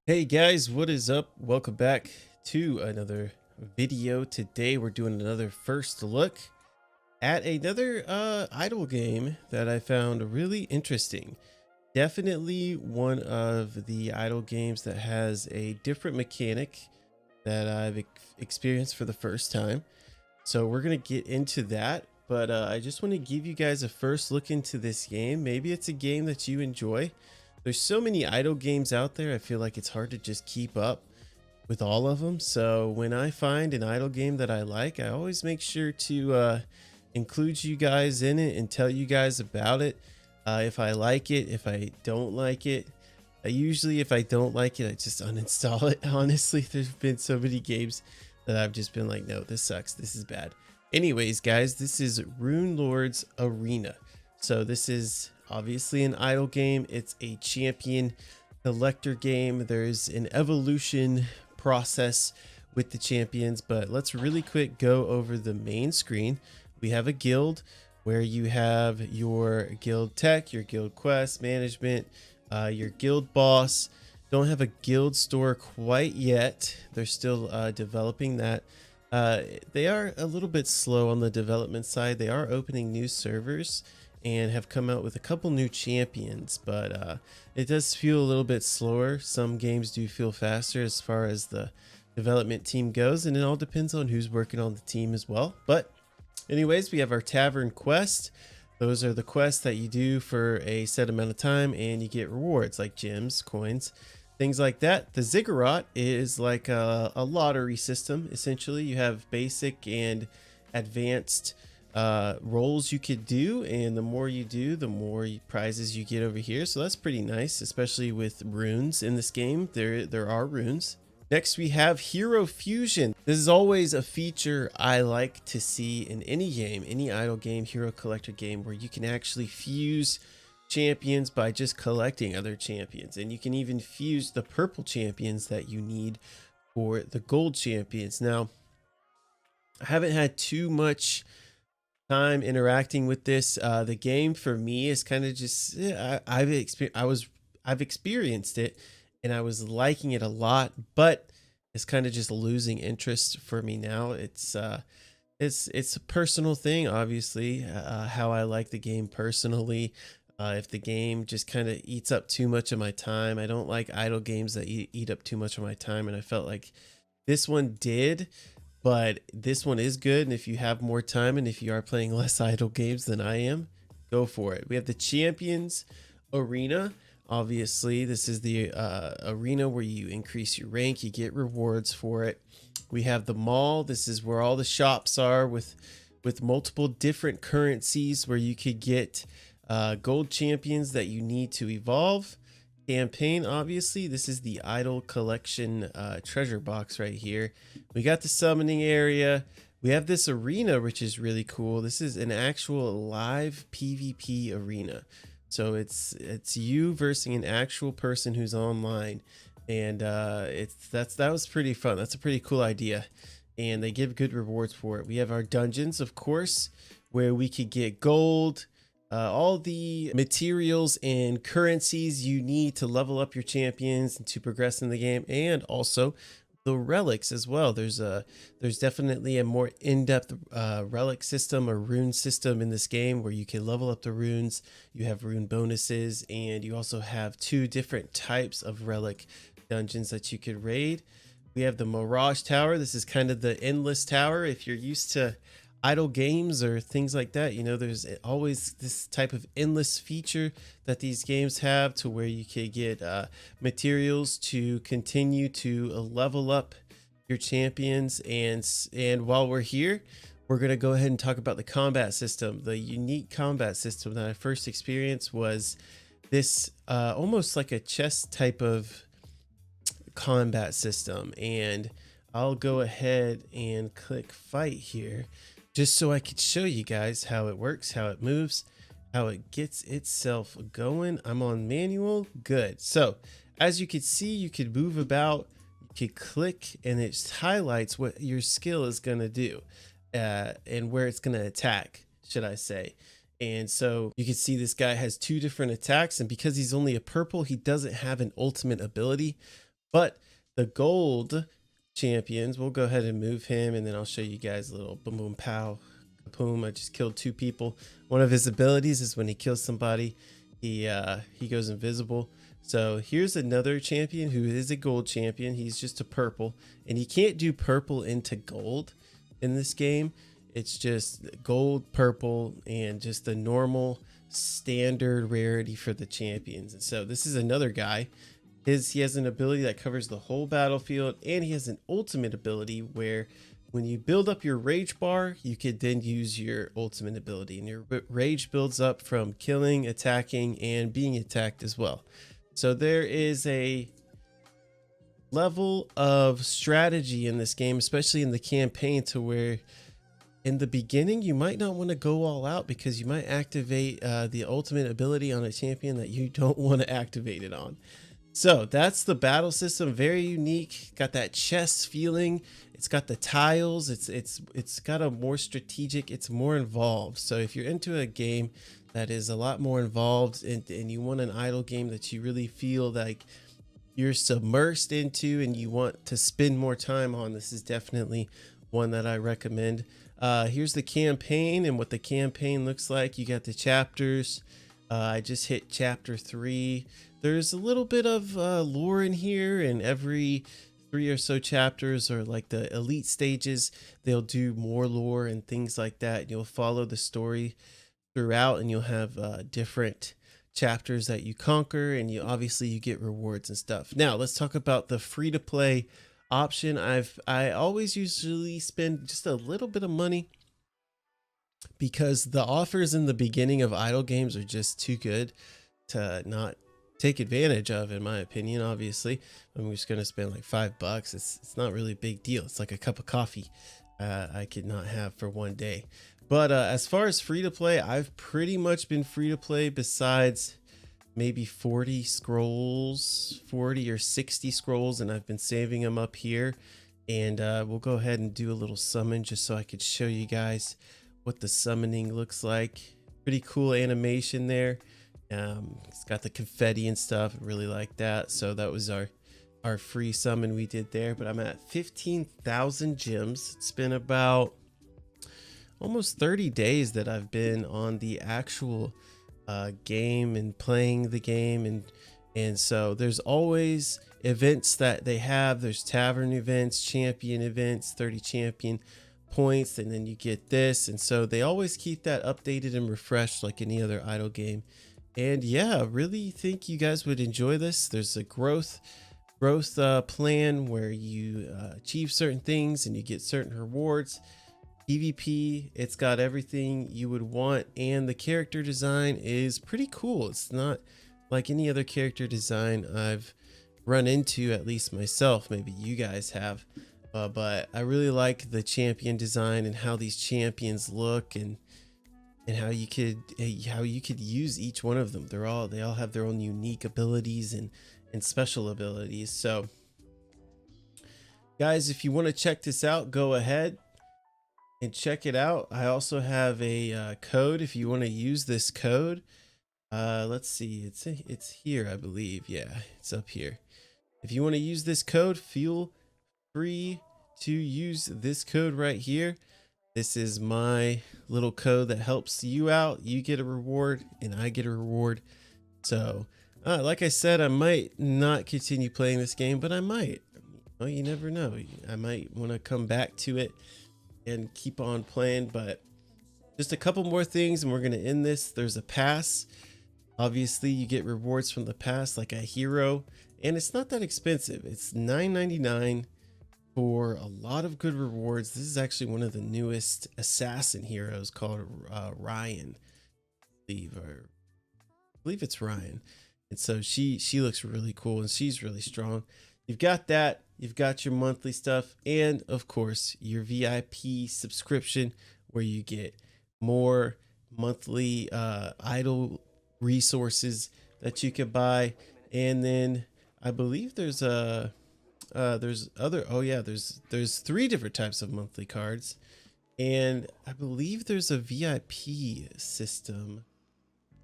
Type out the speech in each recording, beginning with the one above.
Hey guys, what is up? Welcome back to another video. Today we're doing another first look at another idle game that I found really interesting. Definitely one of the idle games that has a different mechanic that I've experienced for the first time. So we're going to get into that, but I just want to give you guys a first look into this game. Maybe it's a game that you enjoy. There's so many idle games out there. I feel like it's hard to just keep up with all of them. So when I find an idle game that I like, I always make sure to include you guys in it and tell you guys about it. If I like it, if I don't like it. Usually if I don't like it, I just uninstall it. Honestly, there's been so many games that I've just been like, no, this sucks. This is bad. Anyways, guys, this is Runelords Arena. So this is obviously an idle game. It's a champion collector game. There's an evolution process with the champions, but let's really quick go over the main screen. We have a guild where you have your guild tech, your guild quest management, your guild boss. Don't have a guild store quite yet. They're still developing that. They are a little bit slow on the development side. They are opening new servers and have come out with a couple new champions, but it does feel a little bit slower. Some games do feel faster as far as the development team goes, and it all depends on who's working on the team as well. But anyways, we have our tavern quest. Those are the quests that you do for a set amount of time and you get rewards like gems, coins, things like that. The ziggurat is like a lottery system. Essentially, you have basic and advanced roles you could do, and the more you do, the more prizes you get over here. So that's pretty nice, especially with runes in this game. There are runes. Next, we have Hero Fusion. This is always a feature I like to see in any game, any idle game, hero collector game, where you can actually fuse champions by just collecting other champions. And you can even fuse the purple champions that you need for the gold champions. Now, I haven't had too much time interacting with this. The game for me is kind of just, I've experienced it and I was liking it a lot, but it's kind of just losing interest for me now. It's a personal thing, obviously, how I like the game personally. If the game just kind of eats up too much of my time, I don't like idle games that eat up too much of my time, and I felt like this one did. But this one is good, and if you have more time and if you are playing less idle games than I am, go for it. We have the Champions Arena. Obviously, this is the arena where you increase your rank, you get rewards for it. We have the mall. This is where all the shops are with multiple different currencies where you could get gold champions that you need to evolve. Campaign, obviously, this is the idle collection treasure box right here. We got the summoning area. We have this arena, which is really cool. This is an actual live PvP arena. So it's you versus an actual person who's online, and that was pretty fun. That's a pretty cool idea, and they give good rewards for it. We have our dungeons, of course, where we could get gold, all the materials and currencies you need to level up your champions and to progress in the game, and also the relics as well. There's definitely a more in-depth relic system or rune system in this game where you can level up the runes. You have rune bonuses, and you also have two different types of relic dungeons that you could raid. We have the Mirage Tower. This is kind of the endless tower. If you're used to idle games or things like that, you know, there's always this type of endless feature that these games have to where you can get materials to continue to level up your champions. And while we're here, we're going to go ahead and talk about the combat system. The unique combat system that I first experienced was this almost like a chess type of combat system, and I'll go ahead and click fight here just so I could show you guys how it works, how it moves, how it gets itself going. I'm on manual. Good. So as you can see, you could move about, you could click, and it highlights what your skill is going to do and where it's going to attack, should I say. And so you can see this guy has two different attacks, and because he's only a purple, he doesn't have an ultimate ability. But the gold champions, we'll go ahead and move him, and then I'll show you guys a little boom boom pow kapoom. I just killed 2 people. One of his abilities is when he kills somebody, he goes invisible. So here's another champion who is a gold champion. He's just a purple, and you can't do purple into gold in this game. It's just gold, purple, and just the normal standard rarity for the champions. And so this is another guy. He has an ability that covers the whole battlefield, and he has an ultimate ability where when you build up your rage bar, you could then use your ultimate ability, and your rage builds up from killing, attacking, and being attacked as well. So there is a level of strategy in this game, especially in the campaign, to where in the beginning you might not want to go all out because you might activate the ultimate ability on a champion that you don't want to activate it on. So that's the battle system. Very unique. Got that chess feeling. It's got the tiles. It's got a more strategic. It's more involved. So if you're into a game that is a lot more involved, and you want an idle game that you really feel like you're submersed into and you want to spend more time on, this is definitely one that I recommend. Here's the campaign and what the campaign looks like. You got the chapters. I just hit chapter 3. There's a little bit of lore in here, and every 3 or so chapters, or like the elite stages, they'll do more lore and things like that. You'll follow the story throughout, and you'll have different chapters that you conquer, and you get rewards and stuff. Now let's talk about the free-to-play option. I always usually spend just a little bit of money because the offers in the beginning of idle games are just too good to not take advantage of, in my opinion. Obviously, I'm just gonna spend like $5. It's not really a big deal. It's like a cup of coffee I could not have for one day. But as far as free to play, I've pretty much been free to play besides maybe 40 scrolls, 40 or 60 scrolls, and I've been saving them up here. And we'll go ahead and do a little summon just so I could show you guys what the summoning looks like. Pretty cool animation there. It's got the confetti and stuff. I really like that. So that was our free summon we did there. But I'm at 15,000 gems. It's been about almost 30 days that I've been on the actual game and playing the game, and so there's always events that they have. There's tavern events, champion events, 30 champion points, and then you get this, and so they always keep that updated and refreshed like any other idle game. And yeah, really think you guys would enjoy this. There's a growth plan where you achieve certain things and you get certain rewards. PvP, it's got everything you would want, and the character design is pretty cool. It's not like any other character design I've run into, at least myself. Maybe you guys have, but I really like the champion design and how these champions look, and how you could use each one of them. They all have their own unique abilities and special abilities. So guys, if you want to check this out, go ahead and check it out. I also have a code if you want to use this code. Let's see, it's here, I believe. Yeah, it's up here. If you want to use this code, feel free to use this code right here. This is my little code that helps you out. You get a reward and I get a reward. So like I said, I might not continue playing this game, but I might. Well, you never know. I might want to come back to it and keep on playing. But just a couple more things and we're going to end this. There's a pass. Obviously you get rewards from the pass, like a hero, and it's not that expensive. It's $9.99 for a lot of good rewards. This is actually one of the newest assassin heroes called Ryan, I believe it's Ryan. And so she looks really cool and she's really strong. You've got that. You've got your monthly stuff, and of course your VIP subscription where you get more monthly idle resources that you can buy. And then I believe there's other, oh yeah, there's 3 different types of monthly cards, and I believe there's a VIP system.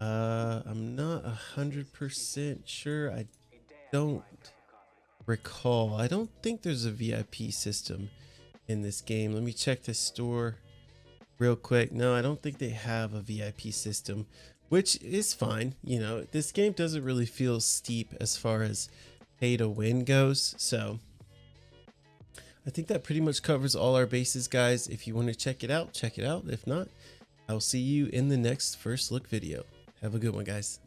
I'm not 100% sure. I don't recall, I don't think there's a VIP system in this game. Let me check the store real quick. No, I don't think they have a VIP system, which is fine. You know, this game doesn't really feel steep as far as pay to win goes. So I think that pretty much covers all our bases, guys. If you want to check it out, check it out. If not, I'll see you in the next first look video. Have a good one, guys.